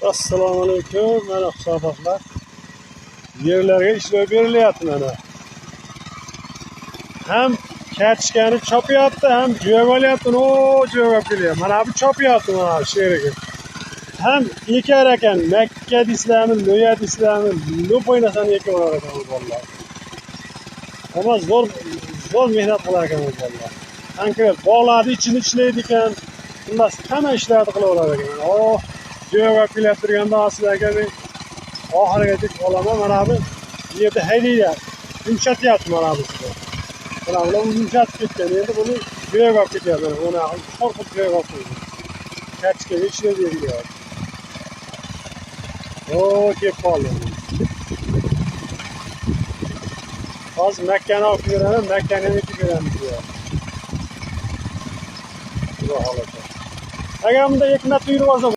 Assalomu alaykum, mana hisobotlar. Yerlarga ishlov berilyapti mana. Ham kartoshkani chopyapti, ham jo'yab olyapti. Jo'yab kelyapti. Mana bu chopyapti mana shu yerga. Ham ekar ekan, Makka deysizlarmi, Lo'ya deysizlarmi, lo'p o'ynasani ekib olar ekan bu bolalar. Ama zo'r mehnat qilar ekan bu bolalar. Konkret bog'larni ichini ishlaydi ekan. Xullas hamma ishlarni qila olar ekan. Jo'yab kelib turganda sizlarga men oxirigacha qolaman. Mana bu yerda haydaydi. Yumshatyapti mana bu sizni. Mana bular yumshatib ketgan. Endi buni jo'yab olib ketyapti. Buni qo'rqib jo'yab olib qo'ydi. Kartoshkaga ishlab berilyapti. Kelib qoldi. Hozir Makkani olib beraman, Makkani ham ekib beramiz deyapti. Xudo xohlasa. Agar bunda ekma yurib olsa